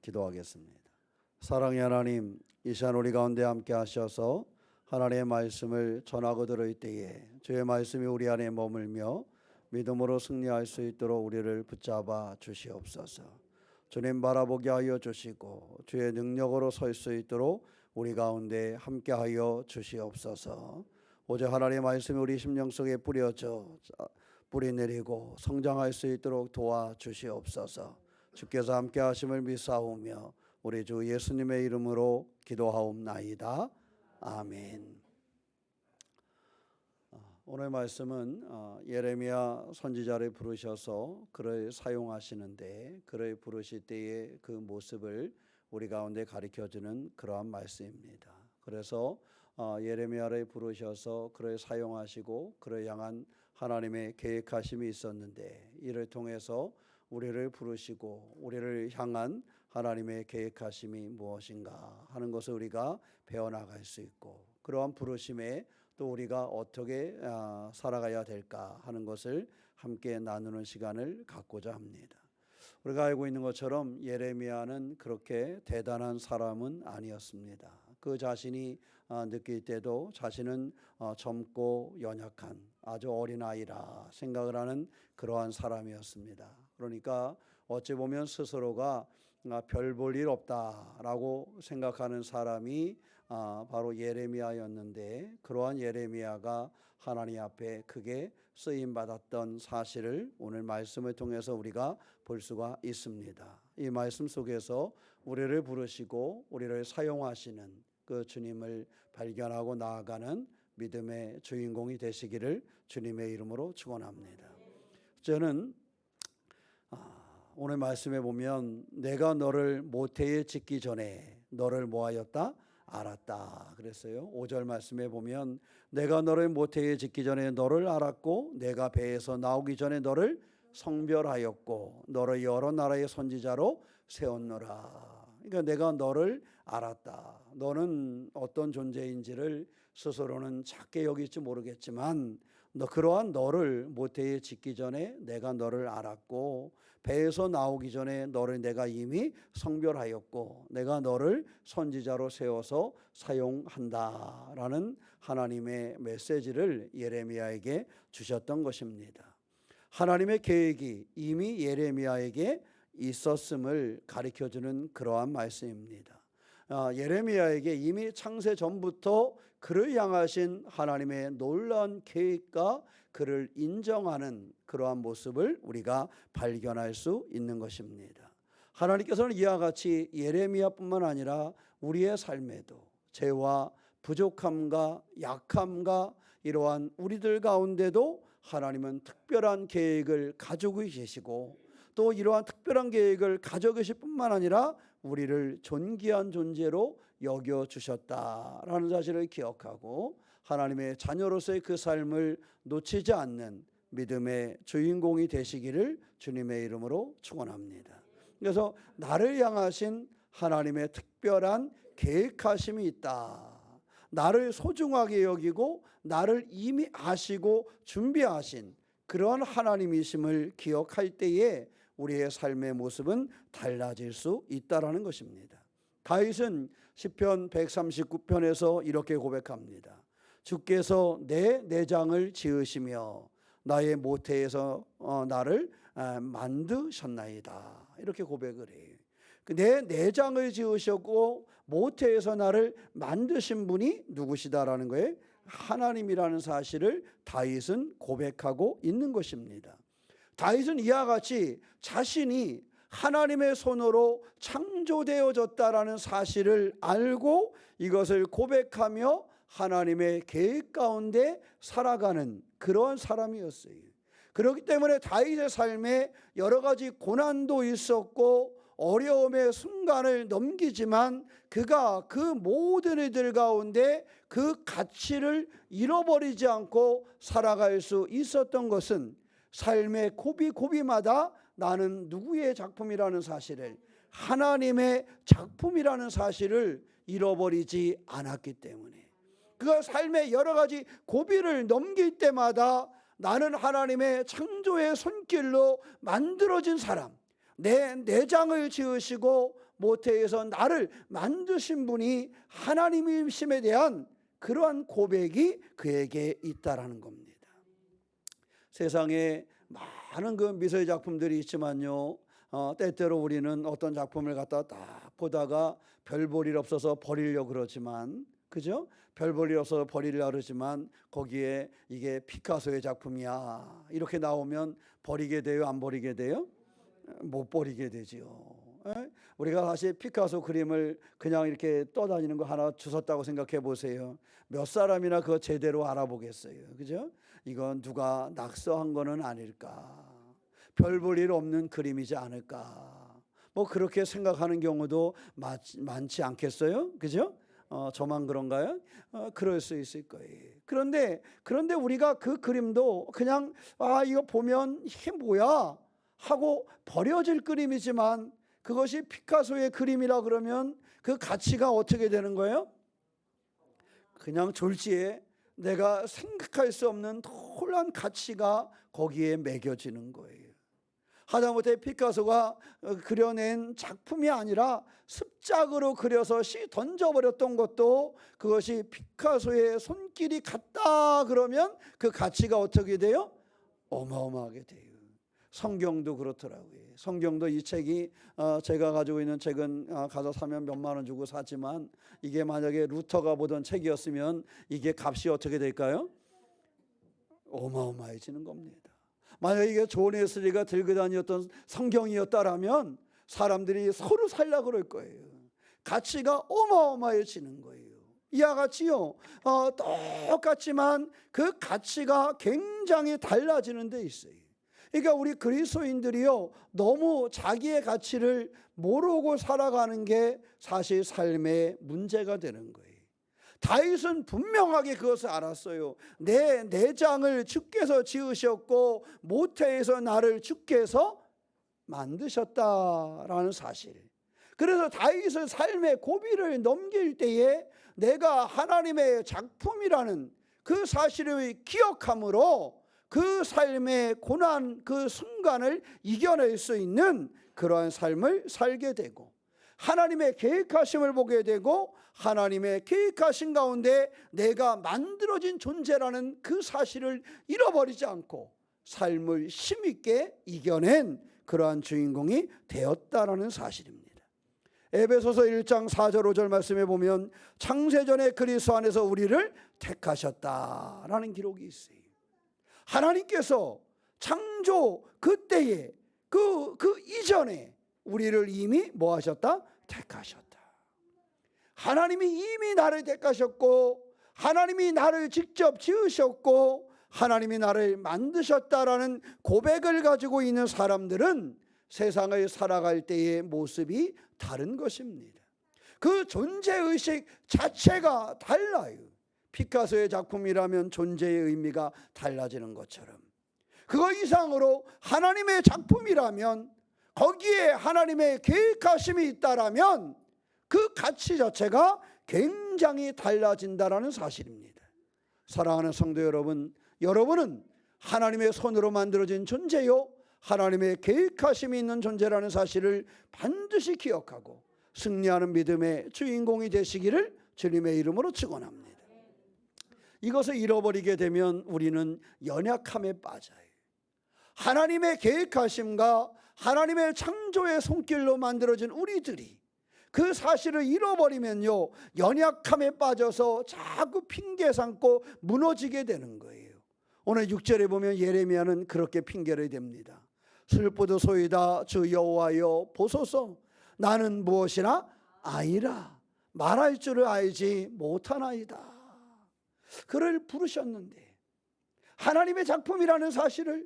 기도하겠습니다. 사랑의 하나님, 이 시간 우리 가운데 함께 하셔서 하나님의 말씀을 전하고 들을 때에 주의 말씀이 우리 안에 머물며 믿음으로 승리할 수 있도록 우리를 붙잡아 주시옵소서. 주님 바라보게 하여 주시고 주의 능력으로 설 수 있도록 우리 가운데 함께 하여 주시옵소서. 오직 하나님의 말씀이 우리 심령 속에 뿌려져 뿌리 내리고 성장할 수 있도록 도와주시옵소서. 주께서 함께 하심을 믿사오며 우리 주 예수님의 이름으로 기도하옵나이다. 아멘. 오늘 말씀은 예레미야 선지자를 부르셔서 그를 사용하시는데 그를 부르실 때의 그 모습을 우리 가운데 가르쳐주는 그러한 말씀입니다. 그래서 예레미야를 부르셔서 그를 사용하시고 그를 향한 하나님의 계획하심이 있었는데 이를 통해서 우리를 부르시고 우리를 향한 하나님의 계획하심이 무엇인가 하는 것을 우리가 배워나갈 수 있고 그러한 부르심에 또 우리가 어떻게 살아가야 될까 하는 것을 함께 나누는 시간을 갖고자 합니다. 우리가 알고 있는 것처럼 예레미야는 그렇게 대단한 사람은 아니었습니다. 그 자신이 느낄 때도 자신은 젊고 연약한 아주 어린아이라 생각을 하는 그러한 사람이었습니다. 그러니까 어찌 보면 스스로가 별 볼 일 없다라고 생각하는 사람이 바로 예레미야였는데 그러한 예레미야가 하나님 앞에 크게 쓰임받았던 사실을 오늘 말씀을 통해서 우리가 볼 수가 있습니다. 이 말씀 속에서 우리를 부르시고 우리를 사용하시는 그 주님을 발견하고 나아가는 믿음의 주인공이 되시기를 주님의 이름으로 축원합니다. 저는 오늘 말씀에 보면 내가 너를 모태에 짓기 전에 너를 뭐하였다? 알았다 그랬어요. 5절 말씀에 보면 내가 너를 모태에 짓기 전에 너를 알았고 내가 배에서 나오기 전에 너를 성별하였고 너를 여러 나라의 선지자로 세웠노라. 그러니까 내가 너를 알았다. 너는 어떤 존재인지를 스스로는 작게 여길지 모르겠지만 그러한 너를 모태에 짓기 전에 내가 너를 알았고 배에서 나오기 전에 너를 내가 이미 성별하였고 내가 너를 선지자로 세워서 사용한다라는 하나님의 메시지를 예레미야에게 주셨던 것입니다. 하나님의 계획이 이미 예레미야에게 있었음을 가르쳐주는 그러한 말씀입니다. 예레미야에게 이미 창세 전부터 그를 향하신 하나님의 놀라운 계획과 그를 인정하는 그러한 모습을 우리가 발견할 수 있는 것입니다. 하나님께서는 이와 같이 예레미야뿐만 아니라 우리의 삶에도 죄와 부족함과 약함과 이러한 우리들 가운데도 하나님은 특별한 계획을 가지고 계시고 또 이러한 특별한 계획을 가져 계실 뿐만 아니라 우리를 존귀한 존재로 여겨주셨다라는 사실을 기억하고 하나님의 자녀로서의 그 삶을 놓치지 않는 믿음의 주인공이 되시기를 주님의 이름으로 축원합니다. 그래서 나를 향하신 하나님의 특별한 계획하심이 있다. 나를 소중하게 여기고 나를 이미 아시고 준비하신 그런 하나님이심을 기억할 때에 우리의 삶의 모습은 달라질 수 있다라는 것입니다. 다윗은 시편 139편에서 이렇게 고백합니다. 주께서 내 내장을 지으시며 나의 모태에서 나를 만드셨나이다. 이렇게 고백을 해요. 내 내장을 지으셨고 모태에서 나를 만드신 분이 누구시다라는 거예요. 하나님이라는 사실을 다윗은 고백하고 있는 것입니다. 다윗은 이와 같이 자신이 하나님의 손으로 창조되어졌다라는 사실을 알고 이것을 고백하며 하나님의 계획 가운데 살아가는 그런 사람이었어요. 그렇기 때문에 다윗의 삶에 여러 가지 고난도 있었고 어려움의 순간을 넘기지만 그가 그 모든 일들 가운데 그 가치를 잃어버리지 않고 살아갈 수 있었던 것은 삶의 고비고비마다 나는 누구의 작품이라는 사실을 하나님의 작품이라는 사실을 잃어버리지 않았기 때문에 그가 삶의 여러 가지 고비를 넘길 때마다 나는 하나님의 창조의 손길로 만들어진 사람 내 내장을 지으시고 모태에서 나를 만드신 분이 하나님이심에 대한 그러한 고백이 그에게 있다라는 겁니다. 세상에 많은 그 미술 작품들이 있지만요, 때때로 우리는 어떤 작품을 갖다 딱 보다가 별 볼 일 없어서 버리려고 그러지만, 그죠? 별 볼 일 없어서 버리려고 그러지만 거기에 이게 피카소의 작품이야 이렇게 나오면 버리게 돼요? 안 버리게 돼요? 못 버리게 되지요. 우리가 사실 피카소 그림을 그냥 이렇게 떠다니는 거 하나 주웠다고 생각해 보세요. 몇 사람이나 그거 제대로 알아보겠어요, 그죠? 이건 누가 낙서한 거는 아닐까, 별 볼 일 없는 그림이지 않을까, 뭐 그렇게 생각하는 경우도 많지 않겠어요, 그죠? 저만 그런가요? 그럴 수 있을 거예요. 그런데 우리가 그 그림도 그냥 이거 보면 이게 뭐야 하고 버려질 그림이지만, 그것이 피카소의 그림이라 그러면 그 가치가 어떻게 되는 거예요? 그냥 졸지에 내가 생각할 수 없는 놀라운 가치가 거기에 매겨지는 거예요. 하다못해 피카소가 그려낸 작품이 아니라 습작으로 그려서 던져버렸던 것도 그것이 피카소의 손길이 같다 그러면 그 가치가 어떻게 돼요? 어마어마하게 돼요. 성경도 그렇더라고요. 성경도 이 책이 제가 가지고 있는 책은 가서 사면 몇만 원 주고 사지만, 이게 만약에 루터가 보던 책이었으면 이게 값이 어떻게 될까요? 어마어마해지는 겁니다. 만약에 이게 존 웨슬리가 들고 다녔던 성경이었다라면 사람들이 서로 살려고 그럴 거예요. 가치가 어마어마해지는 거예요. 이와 같이요, 똑같지만 그 가치가 굉장히 달라지는 데 있어요. 그러니까 우리 그리스도인들이요, 너무 자기의 가치를 모르고 살아가는 게 사실 삶의 문제가 되는 거예요. 다윗은 분명하게 그것을 알았어요. 내 내장을 주께서 지으셨고 모태에서 나를 주께서 만드셨다라는 사실. 그래서 다윗은 삶의 고비를 넘길 때에 내가 하나님의 작품이라는 그 사실을 기억함으로 그 삶의 고난, 그 순간을 이겨낼 수 있는 그러한 삶을 살게 되고, 하나님의 계획하심을 보게 되고, 하나님의 계획하신 가운데 내가 만들어진 존재라는 그 사실을 잃어버리지 않고 삶을 힘있게 이겨낸 그러한 주인공이 되었다라는 사실입니다. 에베소서 1장 4절 5절 말씀에 보면 창세전에 그리스도 안에서 우리를 택하셨다라는 기록이 있어요. 하나님께서 창조 그때에 그 이전에 우리를 이미 뭐 하셨다? 택하셨다. 하나님이 이미 나를 택하셨고, 하나님이 나를 직접 지으셨고, 하나님이 나를 만드셨다라는 고백을 가지고 있는 사람들은 세상을 살아갈 때의 모습이 다른 것입니다. 그 존재의식 자체가 달라요. 피카소의 작품이라면 존재의 의미가 달라지는 것처럼, 그거 이상으로 하나님의 작품이라면, 거기에 하나님의 계획하심이 있다라면 그 가치 자체가 굉장히 달라진다라는 사실입니다. 사랑하는 성도 여러분, 여러분은 하나님의 손으로 만들어진 존재요, 하나님의 계획하심이 있는 존재라는 사실을 반드시 기억하고 승리하는 믿음의 주인공이 되시기를 주님의 이름으로 축원합니다. 이것을 잃어버리게 되면 우리는 연약함에 빠져요. 하나님의 계획하심과 하나님의 창조의 손길로 만들어진 우리들이 그 사실을 잃어버리면요, 연약함에 빠져서 자꾸 핑계 삼고 무너지게 되는 거예요. 오늘 6절에 보면 예레미야는 그렇게 핑계를 댑니다. 슬프도소이다 주 여호와여 보소서, 나는 무엇이나 아이라 말할 줄을 알지 못하나이다. 그를 부르셨는데 하나님의 작품이라는 사실을,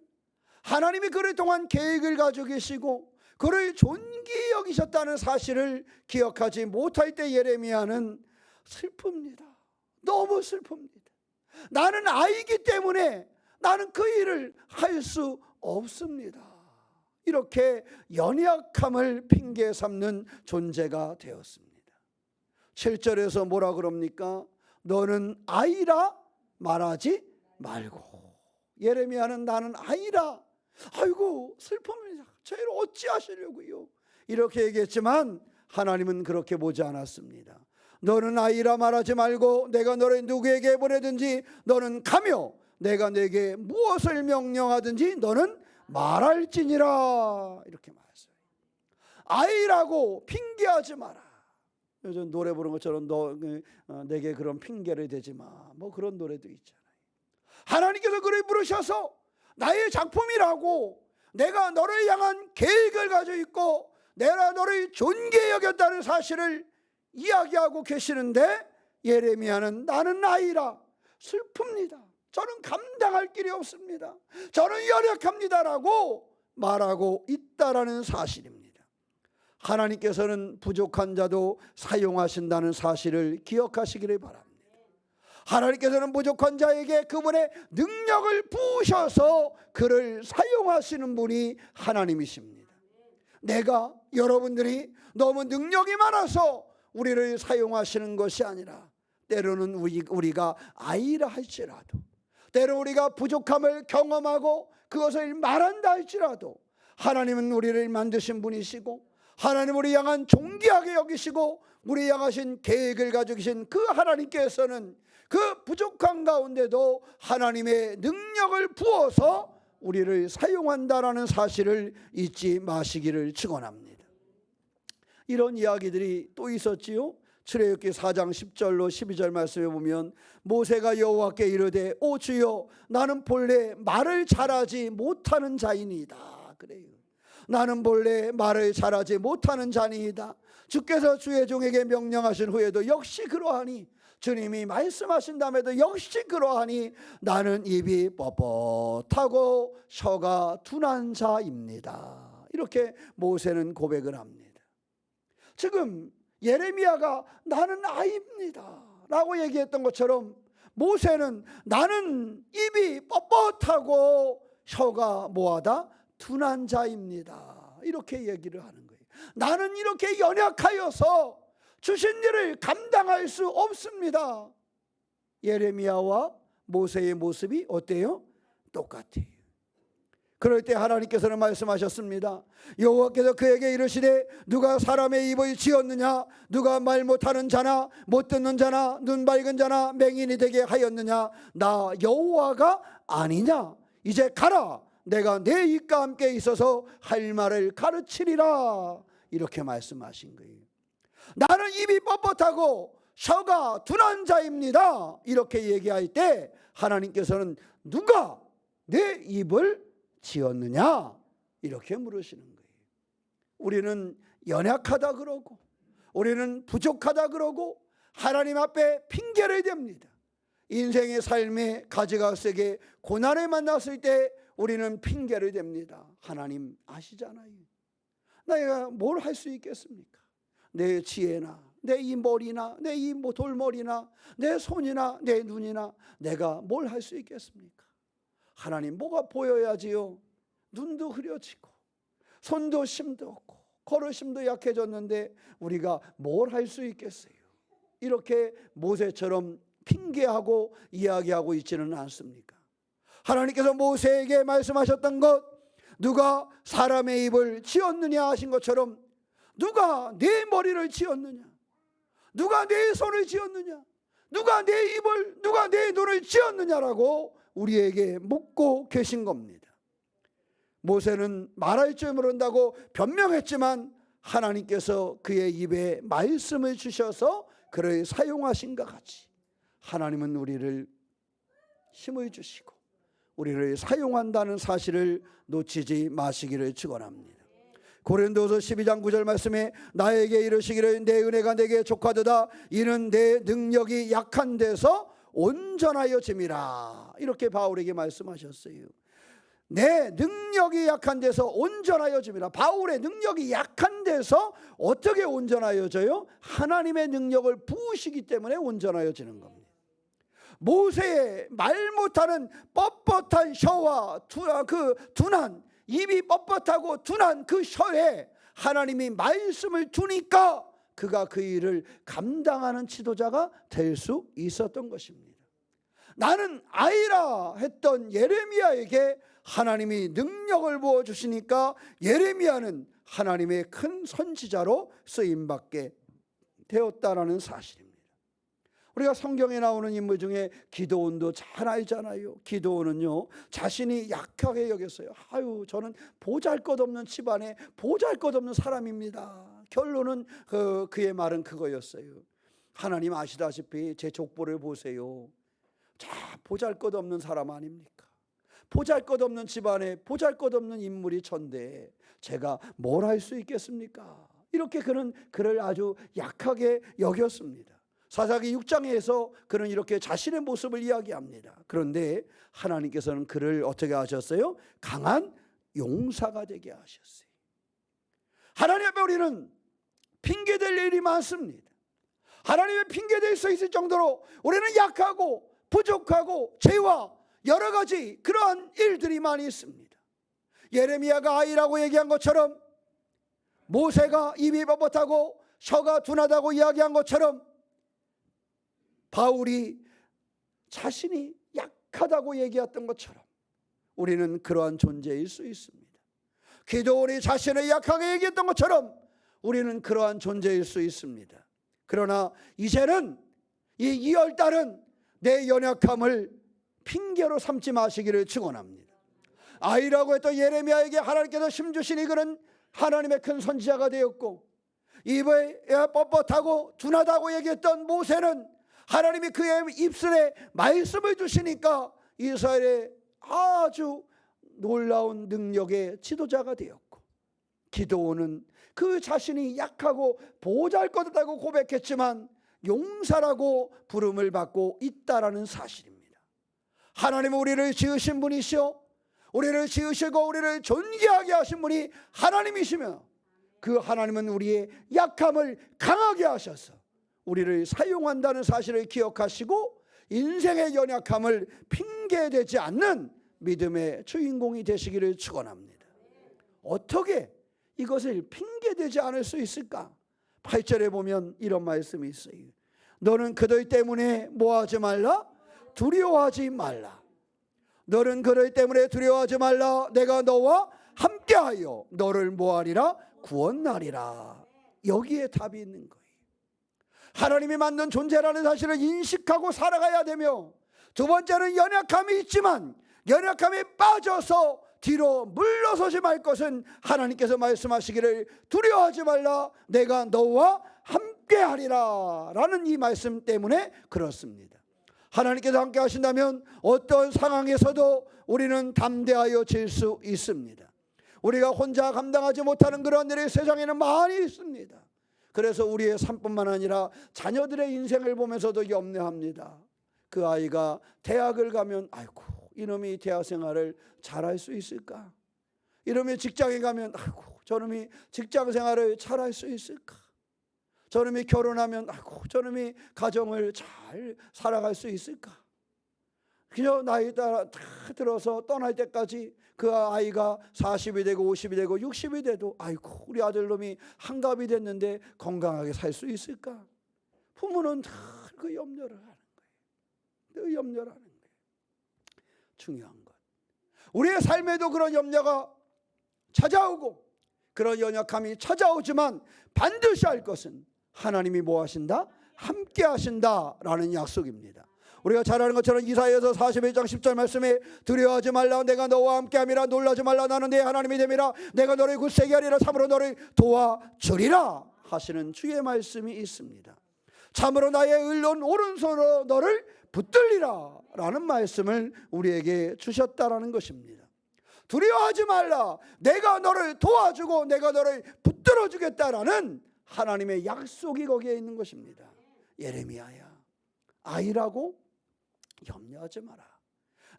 하나님이 그를 통한 계획을 가지고 계시고 그를 존귀히 여기셨다는 사실을 기억하지 못할 때 예레미야는 슬픕니다. 너무 슬픕니다. 나는 아이기 때문에 나는 그 일을 할 수 없습니다. 이렇게 연약함을 핑계 삼는 존재가 되었습니다. 7절에서 뭐라 그럽니까? 너는 아이라 말하지 말고. 예레미야는 나는 아이라, 아이고 슬픔이다, 저희를 어찌하시려고요, 이렇게 얘기했지만 하나님은 그렇게 보지 않았습니다. 너는 아이라 말하지 말고 내가 너를 누구에게 보내든지 너는 가며 내가 내게 무엇을 명령하든지 너는 말할지니라. 이렇게 말했어요. 아이라고 핑계하지 마라. 요즘 노래 부르는 것처럼 너 내게 그런 핑계를 대지 마. 뭐 그런 노래도 있잖아요. 하나님께서 그를 부르셔서 나의 작품이라고, 내가 너를 향한 계획을 가지고 있고 내가 너를 존귀히 여겼다는 사실을 이야기하고 계시는데, 예레미야는 나는 아이라 슬픕니다. 저는 감당할 길이 없습니다. 저는 연약합니다라고 말하고 있다라는 사실입니다. 하나님께서는 부족한 자도 사용하신다는 사실을 기억하시기를 바랍니다. 하나님께서는 부족한 자에게 그분의 능력을 부으셔서 그를 사용하시는 분이 하나님이십니다. 내가, 여러분들이 너무 능력이 많아서 우리를 사용하시는 것이 아니라, 때로는 우리가 아이라 할지라도, 때로 우리가 부족함을 경험하고 그것을 말한다 할지라도, 하나님은 우리를 만드신 분이시고 하나님 우리 향한 존귀하게 여기시고 우리 향하신 계획을 가지고 계신 그 하나님께서는 그 부족한 가운데도 하나님의 능력을 부어서 우리를 사용한다라는 사실을 잊지 마시기를 축원합니다. 이런 이야기들이 또 있었지요. 출애굽기 4장 10절로 12절 말씀에 보면, 모세가 여호와께 이르되 오 주여, 나는 본래 말을 잘하지 못하는 자이니이다. 그래요. 나는 본래 말을 잘하지 못하는 자니이다. 주께서 주의 종에게 명령하신 후에도 역시 그러하니, 주님이 말씀하신 다음에도 역시 그러하니 나는 입이 뻣뻣하고 혀가 둔한 자입니다. 이렇게 모세는 고백을 합니다. 지금 예레미야가 나는 아이입니다 라고 얘기했던 것처럼, 모세는 나는 입이 뻣뻣하고 혀가 뭐하다? 둔한 자입니다. 이렇게 얘기를 하는 거예요. 나는 이렇게 연약하여서 주신 일을 감당할 수 없습니다. 예레미야와 모세의 모습이 어때요? 똑같아요. 그럴 때 하나님께서는 말씀하셨습니다. 여호와께서 그에게 이르시되 누가 사람의 입을 지었느냐? 누가 말 못하는 자나 못 듣는 자나 눈 밝은 자나 맹인이 되게 하였느냐? 나 여호와가 아니냐? 이제 가라. 내가 내 입과 함께 있어서 할 말을 가르치리라. 이렇게 말씀하신 거예요. 나는 입이 뻣뻣하고 혀가 둔한 자입니다. 이렇게 얘기할 때 하나님께서는 누가 내 입을 지었느냐? 이렇게 물으시는 거예요. 우리는 연약하다 그러고 우리는 부족하다 그러고 하나님 앞에 핑계를 댑니다. 인생의 삶의 가지가색에 고난을 만났을 때 우리는 핑계를 댑니다. 하나님 아시잖아요. 내가 뭘 할 수 있겠습니까? 내 지혜나 내 이 머리나 내 이 돌머리나 내 손이나 내 눈이나 내가 뭘 할 수 있겠습니까? 하나님 뭐가 보여야지요? 눈도 흐려지고 손도 힘도 없고 걸으심도 약해졌는데 우리가 뭘 할 수 있겠어요? 이렇게 모세처럼 핑계하고 이야기하고 있지는 않습니까? 하나님께서 모세에게 말씀하셨던 것, 누가 사람의 입을 지었느냐 하신 것처럼, 누가 내 머리를 지었느냐? 누가 내 손을 지었느냐? 누가 내 입을, 누가 내 눈을 지었느냐라고 우리에게 묻고 계신 겁니다. 모세는 말할 줄 모른다고 변명했지만 하나님께서 그의 입에 말씀을 주셔서 그를 사용하신 것 같이 하나님은 우리를 힘을 주시고 우리를 사용한다는 사실을 놓치지 마시기를 축원합니다. 고린도서 12장 9절 말씀에 나에게 이르시기를 내 은혜가 내게 족하도다 이는 내 능력이 약한 데서 온전하여짐이라. 이렇게 바울에게 말씀하셨어요. 내 능력이 약한 데서 온전하여짐이라. 바울의 능력이 약한 데서 어떻게 온전하여져요? 하나님의 능력을 부으시기 때문에 온전하여지는 겁니다. 모세의 말 못하는 뻣뻣한 혀와 그 둔한 입이 뻣뻣하고 둔한 그 혀에 하나님이 말씀을 주니까 그가 그 일을 감당하는 지도자가 될 수 있었던 것입니다. 나는 아이라 했던 예레미야에게 하나님이 능력을 부어주시니까 예레미야는 하나님의 큰 선지자로 쓰임받게 되었다라는 사실입니다. 우리가 성경에 나오는 인물 중에 기드온도 잘 알잖아요. 기드온은요, 자신이 약하게 여겼어요. 아유, 저는 보잘것없는 집안에 보잘것없는 사람입니다. 결론은 그의 말은 그거였어요. 하나님 아시다시피 제 족보를 보세요. 자, 보잘것없는 사람 아닙니까? 보잘것없는 집안에 보잘것없는 인물이 전데 제가 뭘 할 수 있겠습니까? 이렇게 그를 아주 약하게 여겼습니다. 사사기 6장에서 그는 이렇게 자신의 모습을 이야기합니다. 그런데 하나님께서는 그를 어떻게 하셨어요? 강한 용사가 되게 하셨어요. 하나님 앞에 우리는 핑계댈 일이 많습니다. 하나님의 핑계댈 수 있을 정도로 우리는 약하고 부족하고 죄와 여러 가지 그러한 일들이 많이 있습니다. 예레미야가 아이라고 얘기한 것처럼, 모세가 입이 뻣뻣하고 혀가 둔하다고 이야기한 것처럼, 바울이 자신이 약하다고 얘기했던 것처럼 우리는 그러한 존재일 수 있습니다. 기드온이 자신을 약하게 얘기했던 것처럼 우리는 그러한 존재일 수 있습니다. 그러나 이제는 이 2월달은 내 연약함을 핑계로 삼지 마시기를 축원합니다. 아이라고 했던 예레미야에게 하나님께서 힘 주시니 그는 하나님의 큰 선지자가 되었고, 입에 뻣뻣하고 둔하다고 얘기했던 모세는 하나님이 그의 입술에 말씀을 주시니까 이스라엘의 아주 놀라운 능력의 지도자가 되었고, 기드온은 그 자신이 약하고 보잘것없다고 고백했지만 용사라고 부름을 받고 있다라는 사실입니다. 하나님은 우리를 지으신 분이시오, 우리를 지으시고 우리를 존귀하게 하신 분이 하나님이시며, 그 하나님은 우리의 약함을 강하게 하셔서 우리를 사용한다는 사실을 기억하시고 인생의 연약함을 핑계대지 않는 믿음의 주인공이 되시기를 축원합니다. 어떻게 이것을 핑계대지 않을 수 있을까? 8절에 보면 이런 말씀이 있어요. 너는 그들 때문에 뭐하지 말라? 두려워하지 말라. 너는 그들 때문에 두려워하지 말라. 내가 너와 함께하여 너를 뭐하리라? 구원하리라. 여기에 답이 있는 거예요. 하나님이 만든 존재라는 사실을 인식하고 살아가야 되며, 두 번째는 연약함이 있지만 연약함에 빠져서 뒤로 물러서지 말 것은 하나님께서 말씀하시기를 두려워하지 말라. 내가 너와 함께하리라 라는 이 말씀 때문에 그렇습니다. 하나님께서 함께 하신다면 어떤 상황에서도 우리는 담대하여 질 수 있습니다. 우리가 혼자 감당하지 못하는 그런 일이 세상에는 많이 있습니다. 그래서 우리의 삶뿐만 아니라 자녀들의 인생을 보면서도 염려합니다. 그 아이가 대학을 가면 아이고, 이놈이 대학 생활을 잘할 수 있을까? 이놈이 직장에 가면 아이고, 저놈이 직장 생활을 잘할 수 있을까? 저놈이 결혼하면 아이고, 저놈이 가정을 잘 살아갈 수 있을까? 그저 나이 따라 다 들어서 떠날 때까지 그 아이가 40이 되고 50이 되고 60이 돼도 아이고, 우리 아들놈이 한갑이 됐는데 건강하게 살 수 있을까? 부모는 다 그 염려를 하는 거예요. 그 염려를 하는 거예요. 중요한 것, 우리의 삶에도 그런 염려가 찾아오고 그런 연약함이 찾아오지만 반드시 할 것은 하나님이 뭐 하신다? 함께 하신다라는 약속입니다. 우리가 잘 아는 것처럼 이사야서 41장 10절 말씀에 두려워하지 말라. 내가 너와 함께함이라. 놀라지 말라. 나는 네 하나님이 됨이라. 내가 너를 굳세게 하리라. 참으로 너를 도와주리라 하시는 주의 말씀이 있습니다. 참으로 나의 의로운 오른손으로 너를 붙들리라 라는 말씀을 우리에게 주셨다라는 것입니다. 두려워하지 말라. 내가 너를 도와주고 내가 너를 붙들어 주겠다라는 하나님의 약속이 거기에 있는 것입니다. 예레미야야, 아이라고 염려하지 마라.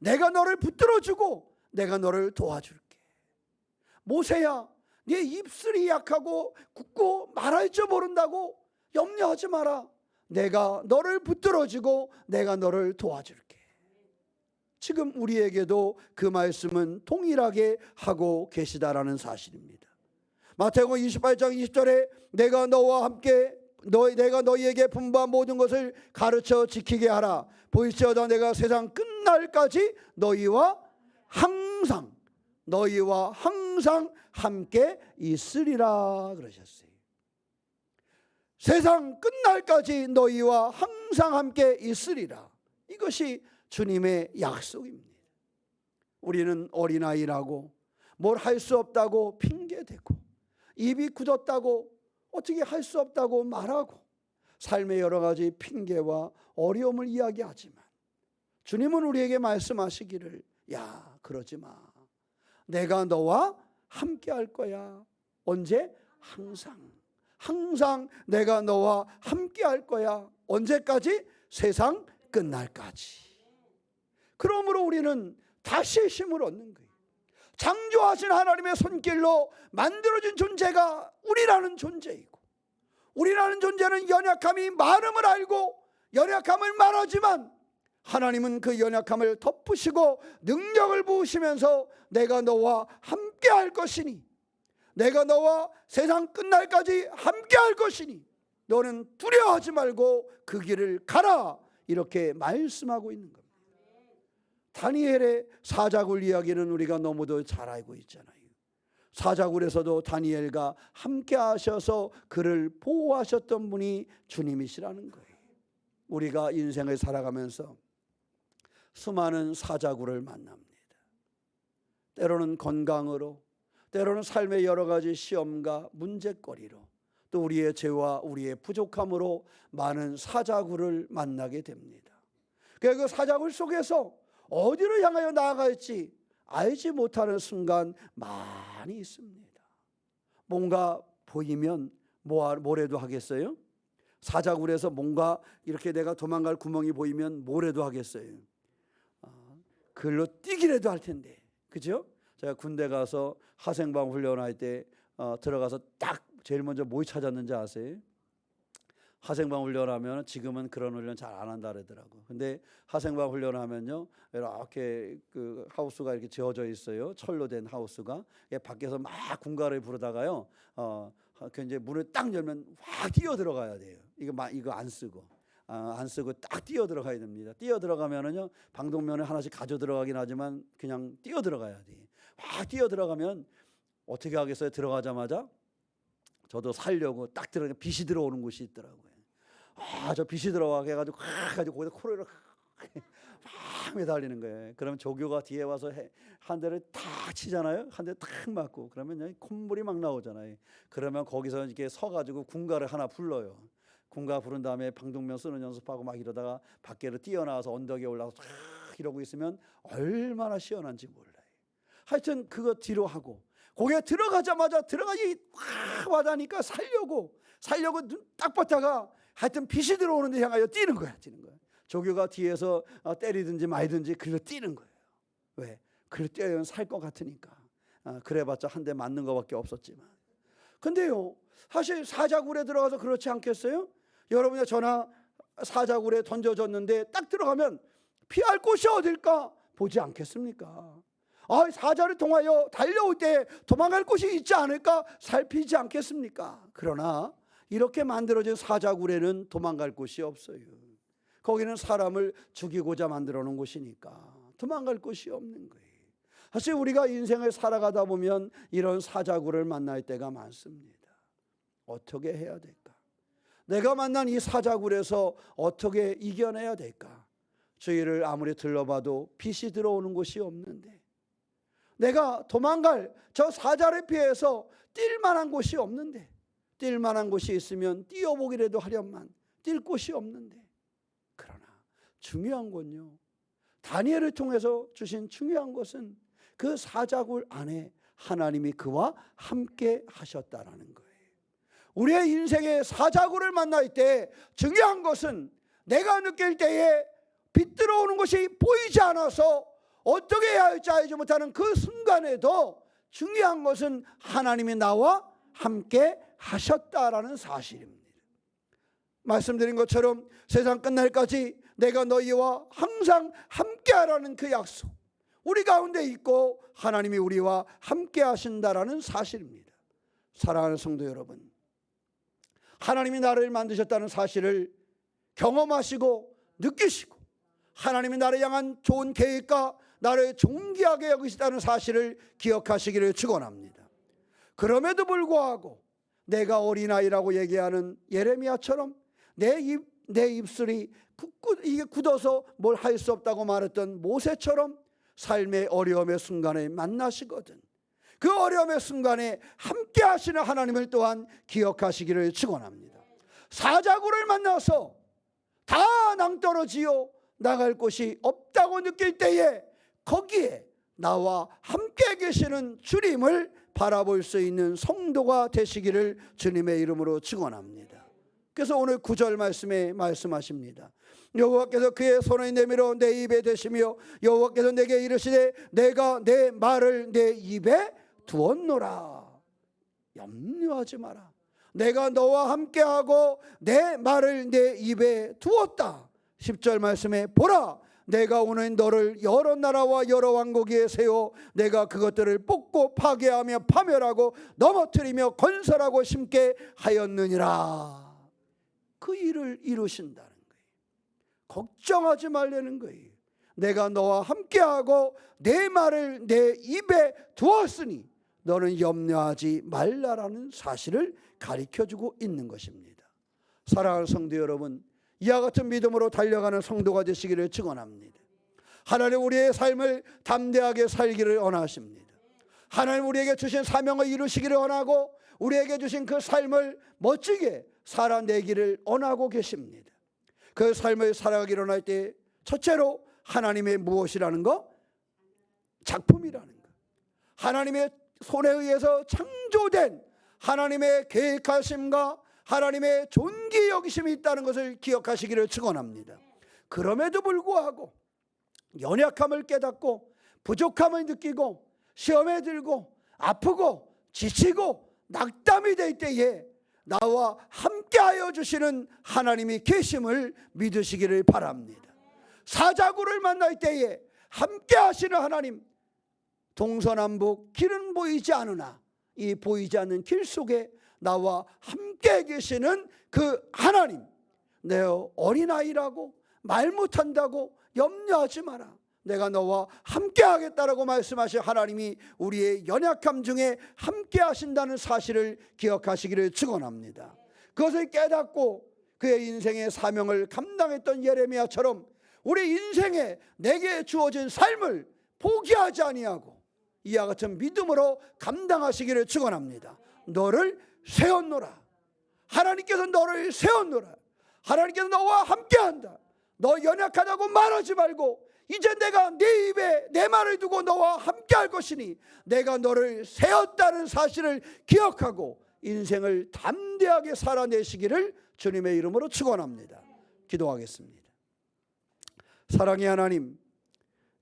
내가 너를 붙들어주고 내가 너를 도와줄게. 모세야, 네 입술이 약하고 굳고 말할 줄 모른다고 염려하지 마라. 내가 너를 붙들어주고 내가 너를 도와줄게. 지금 우리에게도 그 말씀은 동일하게 하고 계시다라는 사실입니다. 마태복음 28장 20절에 내가 너와 함께 내가 너희에게 분부한 모든 것을 가르쳐 지키게 하라. 보일지어다 내가 세상 끝날까지 너희와 항상 함께 있으리라 그러셨어요. 세상 끝날까지 너희와 항상 함께 있으리라. 이것이 주님의 약속입니다. 우리는 어린아이라고 뭘 할 수 없다고 핑계대고 입이 굳었다고 어떻게 할 수 없다고 말하고 삶의 여러 가지 핑계와 어려움을 이야기하지만 주님은 우리에게 말씀하시기를 야 그러지 마. 내가 너와 함께 할 거야. 언제? 항상 내가 너와 함께 할 거야. 언제까지? 세상 끝날까지. 그러므로 우리는 다시 힘을 얻는 거예요. 창조하신 하나님의 손길로 만들어진 존재가 우리라는 존재이고 우리라는 존재는 연약함이 많음을 알고 연약함을 말하지만 하나님은 그 연약함을 덮으시고 능력을 부으시면서 내가 너와 함께 할 것이니 내가 너와 세상 끝날까지 함께 할 것이니 너는 두려워하지 말고 그 길을 가라 이렇게 말씀하고 있는 겁니다. 다니엘의 사자굴 이야기는 우리가 너무도 잘 알고 있잖아요. 사자굴에서도 다니엘과 함께 하셔서 그를 보호하셨던 분이 주님이시라는 거예요. 우리가 인생을 살아가면서 수많은 사자굴을 만납니다. 때로는 건강으로, 때로는 삶의 여러 가지 시험과 문제거리로, 또 우리의 죄와 우리의 부족함으로 많은 사자굴을 만나게 됩니다. 그 사자굴 속에서 어디로 향하여 나아갈지 알지 못하는 순간 많이 있습니다. 뭔가 보이면 뭐래도 하겠어요? 사자굴에서 뭔가 이렇게 내가 도망갈 구멍이 보이면 뭐래도 하겠어요? 글로 뛰기라도 할 텐데, 그죠? 제가 군대 가서 하생방 훈련할 때 들어가서 딱 제일 먼저 뭐 찾았는지 아세요? 하생방 훈련하면 지금은 그런 훈련 잘 안 한다 그러더라고. 근데 하생방 훈련하면요 이렇게 그 하우스가 이렇게 지어져 있어요. 철로 된 하우스가. 밖에서 막 군가를 부르다가요. 그 이제 문을 딱 열면 확 뛰어 들어가야 돼요. 이거 안 쓰고 딱 뛰어 들어가야 됩니다. 뛰어 들어가면은요 방독면을 하나씩 가져 들어가긴 하지만 그냥 뛰어 들어가야 돼. 확 뛰어 들어가면 어떻게 하겠어요? 들어가자마자 저도 살려고 딱 들어가 빛이 들어오는 곳이 있더라고요. 저 빛이 들어가게 해가지고 거기다 코를 막 매달리는 거예요. 그러면 조교가 뒤에 와서 한 대를 탁 치잖아요. 한 대 탁 맞고 그러면 콧물이 막 나오잖아요. 그러면 거기서 이렇게 서가지고 군가를 하나 불러요. 군가 부른 다음에 방독면 쓰는 연습하고 막 이러다가 밖으로 뛰어나와서 언덕에 올라가서 쫙 이러고 있으면 얼마나 시원한지 몰라요. 하여튼 그거 뒤로 하고 거기에 들어가자마자 들어가기 확 와닿으니까 살려고 눈 딱 봤다가 하여튼 빛이 들어오는 데 향하여 뛰는 거야. 조교가 뒤에서 때리든지 말든지 그리고 뛰는 거예요. 왜? 그리고 뛰어야 살 것 같으니까. 그래봤자 한 대 맞는 것밖에 없었지만. 근데요 사실 사자굴에 들어가서 그렇지 않겠어요? 여러분의 전화 사자굴에 던져졌는데 딱 들어가면 피할 곳이 어딜까 보지 않겠습니까? 사자를 통하여 달려올 때 도망갈 곳이 있지 않을까 살피지 않겠습니까? 그러나 이렇게 만들어진 사자굴에는 도망갈 곳이 없어요. 거기는 사람을 죽이고자 만들어 놓은 곳이니까 도망갈 곳이 없는 거예요. 사실 우리가 인생을 살아가다 보면 이런 사자굴을 만날 때가 많습니다. 어떻게 해야 될까? 내가 만난 이 사자굴에서 어떻게 이겨내야 될까? 주위를 아무리 둘러봐도 빛이 들어오는 곳이 없는데 내가 도망갈 저 사자를 피해서 뛸 만한 곳이 없는데 뛸 만한 곳이 있으면 뛰어보기라도 하련만 뛸 곳이 없는데 그러나 중요한 건요 다니엘을 통해서 주신 중요한 것은 그 사자굴 안에 하나님이 그와 함께 하셨다라는 거예요. 우리의 인생의 사자굴을 만날 때 중요한 것은 내가 느낄 때에 빛 들어오는 것이 보이지 않아서 어떻게 해야 할지 알지 못하는 그 순간에도 중요한 것은 하나님이 나와 함께 하셨다라는 사실입니다. 말씀드린 것처럼 세상 끝날까지 내가 너희와 항상 함께하라는 그 약속 우리 가운데 있고 하나님이 우리와 함께 하신다라는 사실입니다. 사랑하는 성도 여러분, 하나님이 나를 만드셨다는 사실을 경험하시고 느끼시고 하나님이 나를 향한 좋은 계획과 나를 존귀하게 여기시다는 사실을 기억하시기를 축원합니다. 그럼에도 불구하고 내가 어린아이라고 얘기하는 예레미야처럼 내 입술이 이게 굳어서 뭘 할 수 없다고 말했던 모세처럼 삶의 어려움의 순간에 만나시거든 그 어려움의 순간에 함께 하시는 하나님을 또한 기억하시기를 축원합니다. 사자굴을 만나서 다 낭떠러지요 나갈 곳이 없다고 느낄 때에 거기에 나와 함께 계시는 주님을 바라볼 수 있는 성도가 되시기를 주님의 이름으로 축원합니다. 그래서 오늘 9절 말씀에 말씀하십니다. 여호와께서 그의 손을 내밀어 내 입에 대시며 여호와께서 내게 이르시되 내가 내 말을 내 입에 두었노라. 염려하지 마라. 내가 너와 함께하고 내 말을 내 입에 두었다. 10절 말씀에 보라 내가 오늘 너를 여러 나라와 여러 왕국에 세워 내가 그것들을 뽑고 파괴하며 파멸하고 넘어뜨리며 건설하고 심게 하였느니라. 그 일을 이루신다는 거예요. 걱정하지 말라는 거예요. 내가 너와 함께하고 내 말을 내 입에 두었으니 너는 염려하지 말라라는 사실을 가르쳐주고 있는 것입니다. 사랑하는 성도 여러분, 이와 같은 믿음으로 달려가는 성도가 되시기를 축원합니다. 하나님 우리의 삶을 담대하게 살기를 원하십니다. 하나님 우리에게 주신 사명을 이루시기를 원하고 우리에게 주신 그 삶을 멋지게 살아내기를 원하고 계십니다. 그 삶을 살아가기를 원할 때 첫째로 하나님의 무엇이라는 거? 작품이라는 거. 하나님의 손에 의해서 창조된 하나님의 계획하심과 하나님의 존귀 여기심이 있다는 것을 기억하시기를 축원합니다. 그럼에도 불구하고 연약함을 깨닫고 부족함을 느끼고 시험에 들고 아프고 지치고 낙담이 될 때에 나와 함께하여 주시는 하나님이 계심을 믿으시기를 바랍니다. 사자굴을 만날 때에 함께하시는 하나님, 동서남북 길은 보이지 않으나 이 보이지 않는 길 속에 나와 함께 계시는 그 하나님, 내 어린아이라고 말 못한다고 염려하지 마라. 내가 너와 함께 하겠다라고 말씀하신 하나님이 우리의 연약함 중에 함께 하신다는 사실을 기억하시기를 축원합니다. 그것을 깨닫고 그의 인생의 사명을 감당했던 예레미야처럼 우리 인생에 내게 주어진 삶을 포기하지 아니하고 이와 같은 믿음으로 감당하시기를 축원합니다. 너를 세웠노라. 하나님께서 너를 세웠노라. 하나님께서 너와 함께한다. 너 연약하다고 말하지 말고 이제 내가 네 입에 내 말을 두고 너와 함께할 것이니 내가 너를 세웠다는 사실을 기억하고 인생을 담대하게 살아내시기를 주님의 이름으로 축원합니다. 기도하겠습니다. 사랑의 하나님,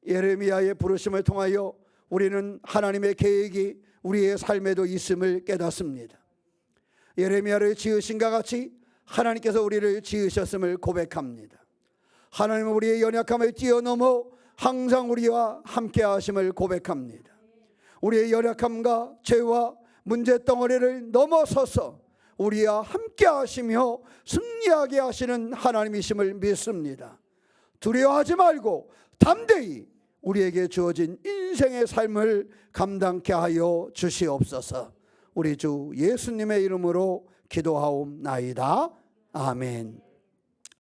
예레미야의 부르심을 통하여 우리는 하나님의 계획이 우리의 삶에도 있음을 깨닫습니다. 예레미야를 지으신과 같이 하나님께서 우리를 지으셨음을 고백합니다. 하나님은 우리의 연약함을 뛰어넘어 항상 우리와 함께 하심을 고백합니다. 우리의 연약함과 죄와 문제덩어리를 넘어서서 우리와 함께 하시며 승리하게 하시는 하나님이심을 믿습니다. 두려워하지 말고 담대히 우리에게 주어진 인생의 삶을 감당케 하여 주시옵소서. 우리 주 예수님의 이름으로 기도하옵나이다. 아멘.